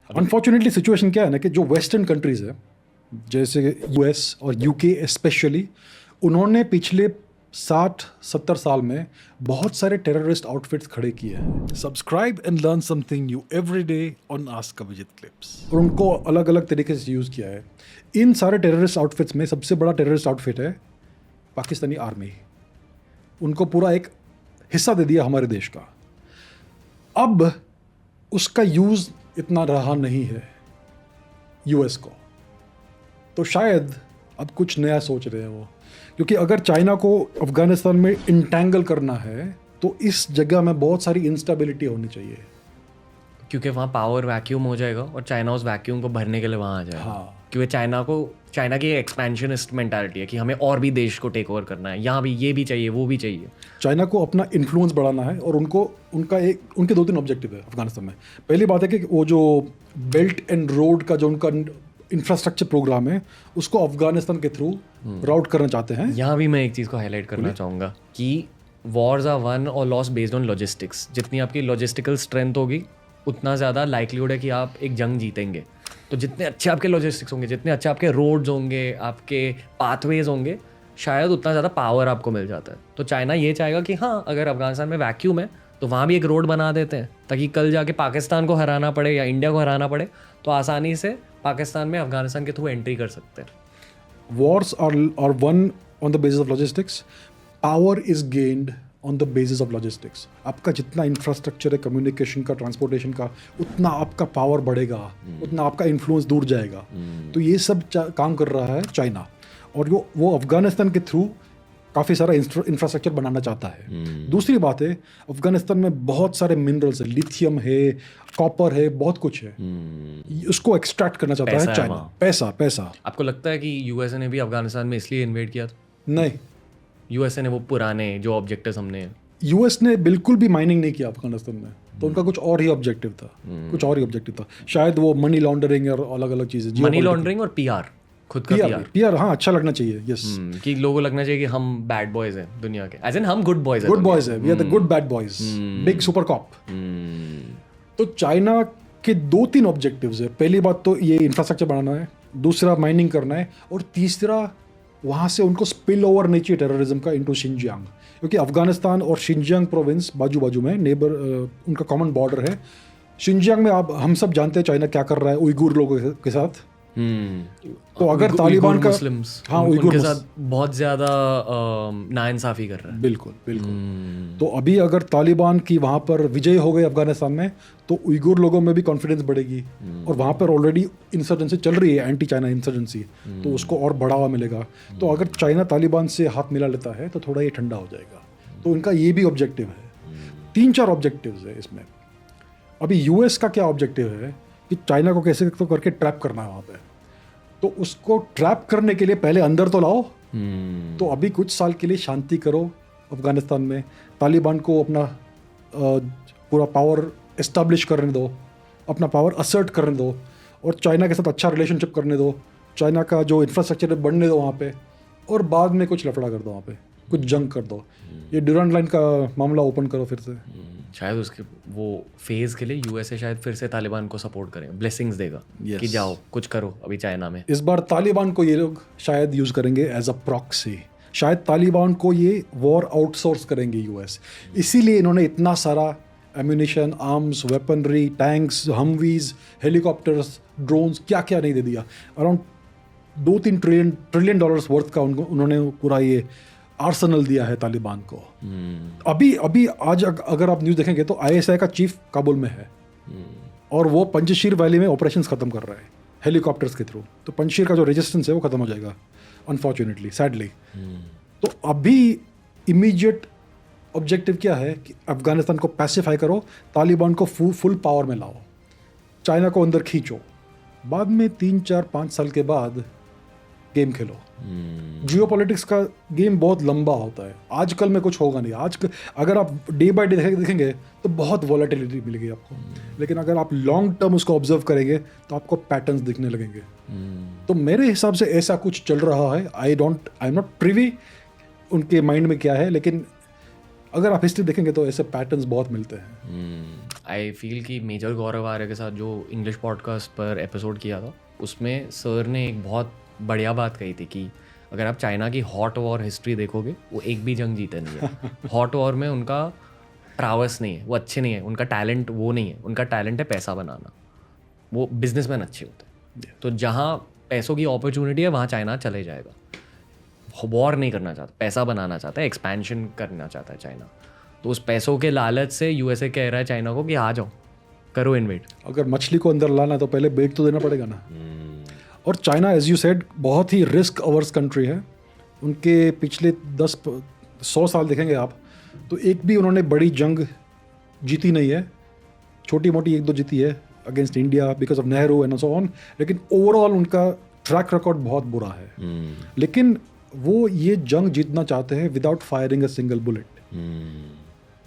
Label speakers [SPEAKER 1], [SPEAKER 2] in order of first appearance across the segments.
[SPEAKER 1] Unfortunately situation क्या है ना कि जो वेस्टर्न कंट्रीज़ है जैसे यूएस और यूके स्पेशली, उन्होंने पिछले 60-70 साल में बहुत सारे टेररिस्ट आउटफिट्स खड़े किए हैं।
[SPEAKER 2] Subscribe and learn something new every day on ask Abhijit clips.
[SPEAKER 1] और उनको अलग अलग तरीके से यूज़ किया है। इन सारे टेररिस्ट आउटफिट्स में सबसे बड़ा टेररिस्ट आउटफिट है पाकिस्तानी आर्मी। उनको पूरा एक हिस्सा दे दिया हमारे देश का। अब उसका यूज़ इतना रहा नहीं है यूएस को, तो शायद अब कुछ नया सोच रहे हैं वो, क्योंकि अगर चाइना को अफगानिस्तान में इंटैंगल करना है तो इस जगह में बहुत सारी इंस्टेबिलिटी होनी चाहिए,
[SPEAKER 3] क्योंकि वहाँ पावर वैक्यूम हो जाएगा और चाइना उस वैक्यूम को भरने के लिए वहाँ आ जाएगा।
[SPEAKER 1] हाँ।
[SPEAKER 3] क्योंकि चाइना की एक्सपेंशनिस्ट मेंटालिटी है कि हमें और भी देश को टेक ओवर करना है, यहाँ भी ये भी चाहिए वो भी चाहिए।
[SPEAKER 1] चाइना को अपना इन्फ्लुएंस बढ़ाना है और उनके 2-3 ऑब्जेक्टिव है अफगानिस्तान में। पहली बात है कि वो जो बेल्ट एंड रोड का जो उनका इंफ्रास्ट्रक्चर प्रोग्राम है उसको अफगानिस्तान के थ्रू राउट करना चाहते हैं।
[SPEAKER 3] यहाँ भी मैं एक चीज़ को हाईलाइट करना चाहूँगा कि वॉर्स आर वन और लॉस बेस्ड ऑन लॉजिस्टिक्स। जितनी आपकी लॉजिस्टिकल स्ट्रेंथ होगी उतना ज़्यादा लाइक्लीहुड है कि आप एक जंग जीतेंगे। तो जितने अच्छे आपके लॉजिस्टिक्स होंगे, जितने अच्छे आपके रोड्स होंगे, आपके पाथवेज होंगे, शायद उतना ज़्यादा पावर आपको मिल जाता है। तो चाइना ये चाहेगा कि हाँ, अगर अफगानिस्तान में वैक्यूम है तो वहाँ भी एक रोड बना देते हैं ताकि कल जाके पाकिस्तान को हराना पड़े या इंडिया को हराना पड़े तो आसानी से पाकिस्तान में अफगानिस्तान के थ्रू एंट्री कर सकते हैं।
[SPEAKER 1] Wars are won on the basis of logistics. Power is gained on the basis of logistics. आपका जितना इंफ्रास्ट्रक्चर है कम्युनिकेशन का, ट्रांसपोर्टेशन का, उतना आपका पावर बढ़ेगा, उतना आपका इन्फ्लुएंस दूर जाएगा। तो ये सब काम कर रहा है चाइना, और वो अफगानिस्तान के थ्रू काफ़ी सारा इंफ्रास्ट्रक्चर बनाना चाहता है। दूसरी बात है, अफगानिस्तान में बहुत सारे मिनरल्स है, लिथियम है, कॉपर है, बहुत कुछ है। उसको एक्सट्रैक्ट करना चाहता है चाइना। पैसा।
[SPEAKER 3] आपको लगता है कि यूएसए ने भी अफगानिस्तान में इसलिए इन्वेड किया था?
[SPEAKER 1] नहीं,
[SPEAKER 3] यूएसए ने वो पुराने जो ऑब्जेक्टिव्स हमने
[SPEAKER 1] यूएस ने बिल्कुल भी माइनिंग नहीं किया अफगानिस्तान में, तो उनका कुछ और ही ऑब्जेक्टिव था। शायद वो मनी लॉन्ड्रिंग और अलग अलग चीज़ें,
[SPEAKER 3] मनी लॉन्ड्रिंग और पीआर, खुद का
[SPEAKER 1] पीआर। हाँ, अच्छा लगना चाहिए। यस,
[SPEAKER 3] कि लोगों को लगना चाहिए कि हम बैड बॉयज हैं दुनिया के, एज इन हम गुड बॉयज
[SPEAKER 1] हैं। We are the good bad boys, big super cop. तो चाइना के 2-3 ऑब्जेक्टिव्स है। पहली बात तो ये इंफ्रास्ट्रक्चर बनाना है, दूसरा माइनिंग करना है, और तीसरा वहाँ से उनको स्पिल ओवर नहीं चाहिए टेररिज्म का इनटू शिनजियांग, क्योंकि अफगानिस्तान और शिनजियांग प्रोविंस बाजू में नेबर, उनका कॉमन बॉर्डर है। शिनजियांग में हम सब जानते हैं चाइना क्या कर रहा है उइगुर लोगों के साथ। तो अगर तालिबान का
[SPEAKER 3] मुस्लिम्स,
[SPEAKER 1] हाँ,
[SPEAKER 3] उनके साथ बहुत ज़्यादा नाइंसाफ़ी कर रहा है।
[SPEAKER 1] बिल्कुल। तो अभी अगर तालिबान की वहाँ पर विजय हो गई अफगानिस्तान में तो उइगुर लोगों में भी कॉन्फिडेंस बढ़ेगी, और वहाँ पर ऑलरेडी इंसर्जेंसी चल रही है, एंटी चाइना इंसर्जेंसी, तो उसको और बढ़ावा मिलेगा। तो अगर चाइना तालिबान से हाथ मिला लेता है तो थोड़ा ये ठंडा हो जाएगा। तो उनका ये भी ऑब्जेक्टिव है। 3-4 ऑब्जेक्टिव्स है इसमें। अभी यूएस का क्या ऑब्जेक्टिव है कि चाइना को कैसे तो करके ट्रैप करना है वहाँ पे। तो उसको ट्रैप करने के लिए पहले अंदर तो लाओ। तो अभी कुछ साल के लिए शांति करो अफगानिस्तान में, तालिबान को अपना पूरा पावर एस्टैब्लिश करने दो, अपना पावर असर्ट करने दो, और चाइना के साथ अच्छा रिलेशनशिप करने दो, चाइना का जो इंफ्रास्ट्रक्चर है बढ़ने दो वहाँ पे, और बाद में कुछ लफड़ा कर दो वहाँ पे, कुछ जंग कर दो। ये ड्यूरेंट लाइन का मामला ओपन करो फिर से।
[SPEAKER 3] शायद उसके वो फेज़ के लिए यूएसए शायद फिर से तालिबान को सपोर्ट करें, ब्लेसिंग्स देगा कि जाओ कुछ करो अभी चाइना में।
[SPEAKER 1] इस बार तालिबान को ये लोग शायद यूज़ करेंगे एज अ प्रॉक्सी। शायद तालिबान को ये वॉर आउटसोर्स करेंगे यूएस, इसीलिए इन्होंने इतना सारा ammunition, arms, weaponry, tanks, Humvees, helicopters, drones, क्या क्या नहीं दे दिया। अराउंड 2-3 ट्रिलियन डॉलर्स वर्थ का उन्होंने पूरा ये आर्सेनल दिया है तालिबान को। अभी आज अगर आप न्यूज़ देखेंगे तो आईएसआई का चीफ काबुल में है, और वो पंजशीर वैली में ऑपरेशंस ख़त्म कर रहा है हेलीकॉप्टर्स के थ्रू। तो पंजशीर का जो रेजिस्टेंस है वो ख़त्म हो जाएगा अनफॉर्चुनेटली, सैडली। तो अभी इमीडिएट ऑब्जेक्टिव क्या है कि अफगानिस्तान को पैसिफाई करो, तालिबान को फुल पावर में लाओ, चाइना को अंदर खींचो, बाद में 3-4-5 साल के बाद गेम खेलो। जियोपॉलिटिक्स का गेम बहुत लंबा होता है, आजकल में कुछ होगा नहीं। अगर आप डे बाय डे देखेंगे तो बहुत वॉलेटिलिटी मिलेगी आपको, लेकिन अगर आप लॉन्ग टर्म उसको ऑब्जर्व करेंगे तो आपको पैटर्न्स दिखने लगेंगे। तो मेरे हिसाब से ऐसा कुछ चल रहा है। आई एम नॉट प्रिवी उनके माइंड में क्या है, लेकिन अगर आप हिस्ट्री देखेंगे तो ऐसे पैटर्न्स बहुत मिलते हैं।
[SPEAKER 3] आई फील कि मेजर गौरव आर्य के साथ जो इंग्लिश पॉडकास्ट पर एपिसोड किया था उसमें सर ने एक बहुत बढ़िया बात कही थी कि अगर आप चाइना की हॉट वॉर हिस्ट्री देखोगे वो एक भी जंग जीते नहीं है। हॉट वॉर में उनका प्रावस नहीं है, वो अच्छे नहीं है, उनका टैलेंट वो नहीं है, उनका टैलेंट है पैसा बनाना, वो बिजनेसमैन अच्छे होते हैं। तो जहाँ पैसों की अपॉर्चुनिटी है वहाँ चाइना चले जाएगा। वॉर नहीं करना चाहता, पैसा बनाना चाहता है, एक्सपेंशन करना चाहता है चाइना। तो उस पैसों के लालच से यूएसए कह रहा है चाइना को कि आ जाओ, करो इन्वेट।
[SPEAKER 1] अगर मछली को अंदर लाना है तो पहले बेट तो देना पड़ेगा ना। और चाइना एज यू सेड बहुत ही रिस्क अवर्स कंट्री है। उनके पिछले 100 साल देखेंगे आप तो एक भी उन्होंने बड़ी जंग जीती नहीं है, छोटी मोटी 1-2 जीती है against India because of Nehru and so on, लेकिन ओवरऑल उनका ट्रैक रिकॉर्ड बहुत बुरा है। लेकिन वो ये जंग जीतना चाहते हैं without firing a single bullet.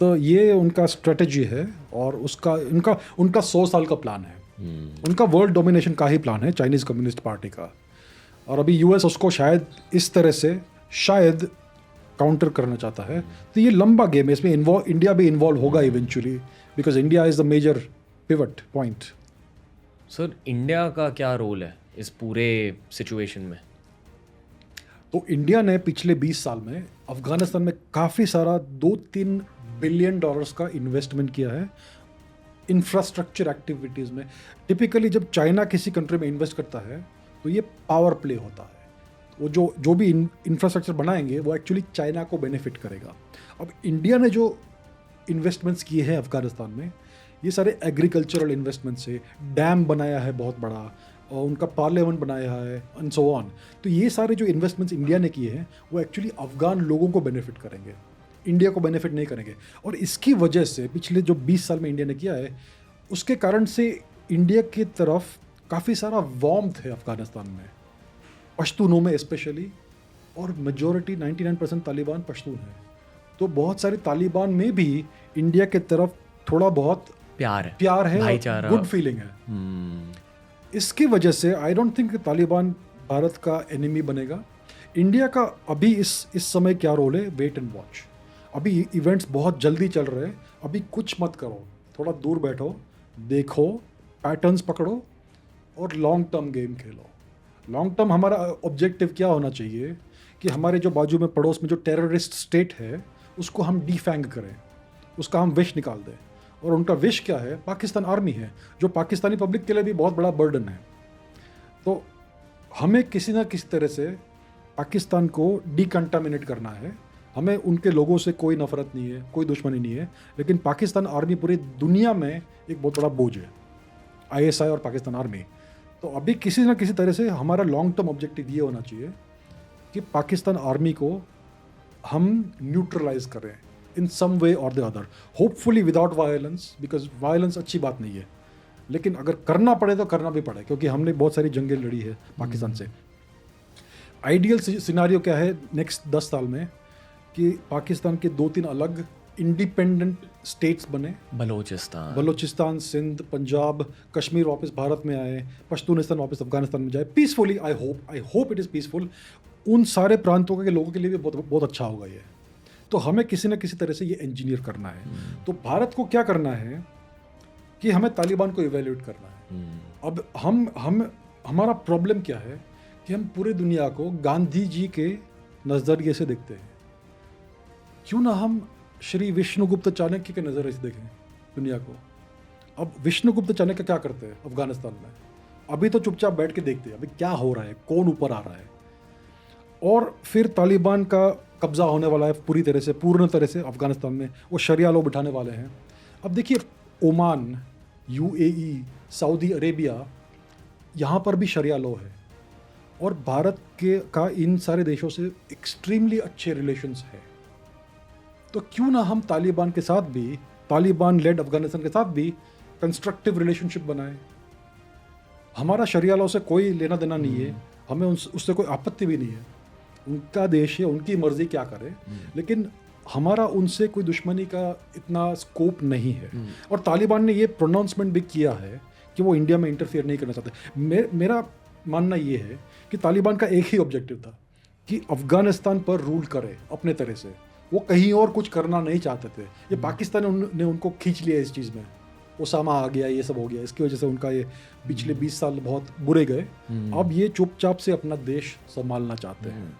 [SPEAKER 1] तो ये उनका स्ट्रेटजी है और उसका उनका 100 साल का प्लान है। उनका वर्ल्ड डोमिनेशन का ही प्लान है चाइनीज़ कम्युनिस्ट पार्टी का। और अभी यूएस उसको शायद इस तरह से शायद काउंटर करना चाहता है। तो ये लंबा गेम है, इसमें इंडिया भी इन्वॉल्व होगा eventually because India is the major pivot point.
[SPEAKER 3] Sir India का क्या रोल है इस पूरे सिचुएशन में?
[SPEAKER 1] तो इंडिया ने पिछले 20 साल में अफगानिस्तान में काफ़ी सारा $2-3 बिलियन का इन्वेस्टमेंट किया है इंफ्रास्ट्रक्चर एक्टिविटीज़ में। टिपिकली जब चाइना किसी कंट्री में इन्वेस्ट करता है तो ये पावर प्ले होता है। वो जो भी इंफ्रास्ट्रक्चर बनाएंगे वो एक्चुअली चाइना को बेनिफिट करेगा। अब इंडिया ने जो इन्वेस्टमेंट्स किए हैं अफगानिस्तान में ये सारे एग्रीकल्चरल इन्वेस्टमेंट्स है, डैम बनाया है बहुत बड़ा और उनका पार्लियामेंट बनाया है एंड सो ऑन। तो ये सारे जो इन्वेस्टमेंट्स इंडिया ने किए हैं वो एक्चुअली अफगान लोगों को बेनिफिट करेंगे, इंडिया को बेनिफिट नहीं करेंगे। और इसकी वजह से पिछले जो 20 साल में इंडिया ने किया है उसके कारण से इंडिया की तरफ काफ़ी सारा वार्मथ है अफगानिस्तान में, पश्तूनों में स्पेशली। और मेजॉरिटी 99% तालिबान पश्तून है। तो बहुत सारे तालिबान में भी इंडिया की तरफ थोड़ा बहुत प्यार है,
[SPEAKER 3] भाईचारा,
[SPEAKER 1] गुड फीलिंग है। इसकी वजह से I don't think Taliban Bharat का एनिमी बनेगा। इंडिया का अभी इस समय क्या रोल है, वेट एंड वॉच। अभी इवेंट्स बहुत जल्दी चल रहे हैं, अभी कुछ मत करो, थोड़ा दूर बैठो, देखो, पैटर्न्स पकड़ो और लॉन्ग टर्म गेम खेलो। लॉन्ग टर्म हमारा ऑब्जेक्टिव क्या होना चाहिए कि हमारे जो बाजू में पड़ोस में जो टेररिस्ट स्टेट है उसको हम डिफैंग करें, उसका हम विश निकाल दें। और उनका विश क्या है, पाकिस्तान आर्मी है जो पाकिस्तानी पब्लिक के लिए भी बहुत बड़ा बर्डन है। तो हमें किसी ना किसी तरह से पाकिस्तान को डिकंटामिनेट करना है। हमें उनके लोगों से कोई नफरत नहीं है, कोई दुश्मनी नहीं है, लेकिन पाकिस्तान आर्मी पूरी दुनिया में एक बहुत बड़ा बोझ है, ISI और पाकिस्तान आर्मी। तो अभी किसी ना किसी तरह से हमारा लॉन्ग टर्म ऑब्जेक्टिव ये होना चाहिए कि पाकिस्तान आर्मी को हम न्यूट्रलाइज करें इन सम वे और the other, hopefully without violence, because violence अच्छी बात नहीं है, लेकिन अगर करना पड़े तो करना भी पड़े, क्योंकि हमने बहुत सारी जंगें लड़ी है पाकिस्तान से। आइडियल सिनारियो क्या है नेक्स्ट 10 साल में कि पाकिस्तान के 2-3 अलग इंडिपेंडेंट स्टेट्स बने, बलोचिस्तान, सिंध, पंजाब, कश्मीर वापस भारत में आए, पश्तूनिस्तान वापस अफगानिस्तान में जाए peacefully. I hope it is peaceful. उन सारे प्रांतों के लोगों के लिए भी बहुत अच्छा होगा ये। तो हमें किसी न किसी तरह से ये इंजीनियर करना है। तो भारत को क्या करना है कि हमें तालिबान को इवेल्यूएट करना है। अब हम हमारा प्रॉब्लम क्या है कि हम पूरे दुनिया को गांधी जी के नज़रिए से देखते हैं। क्यों ना हम श्री विष्णुगुप्त चाणक्य के नज़रिए से देखें दुनिया को। अब विष्णुगुप्त चाणक्य क्या करते हैं अफगानिस्तान में? अभी तो चुपचाप बैठ के देखते हैं अभी क्या हो रहा है, कौन ऊपर आ रहा है। और फिर तालिबान का कब्जा होने वाला है पूर्ण तरह से अफगानिस्तान में, वो शरिया लॉ बिठाने वाले हैं। अब देखिए ओमान, UAE, सऊदी अरेबिया, यहाँ पर भी शरिया लॉ है और भारत का इन सारे देशों से एक्सट्रीमली अच्छे रिलेशंस है। तो क्यों ना हम तालिबान के साथ भी, तालिबान लेड अफगानिस्तान के साथ भी कंस्ट्रक्टिव रिलेशनशिप बनाएं। हमारा शरिया लॉ से कोई लेना देना नहीं है, हमें उससे कोई आपत्ति भी नहीं है, उनका देश है, उनकी मर्जी क्या करे, लेकिन हमारा उनसे कोई दुश्मनी का इतना स्कोप नहीं है। और तालिबान ने ये प्रोनाउंसमेंट भी किया है कि वो इंडिया में इंटरफियर नहीं करना चाहते। मेरा मानना ये है कि तालिबान का एक ही ऑब्जेक्टिव था कि अफगानिस्तान पर रूल करे अपने तरह से, वो कहीं और कुछ करना नहीं चाहते थे। ये पाकिस्तान ने उनको खींच लिया इस चीज़ में, ओसामा आ गया, ये सब हो गया, इसकी वजह से उनका ये पिछले 20 साल बहुत बुरे गए। अब ये चुपचाप से अपना देश संभालना चाहते हैं।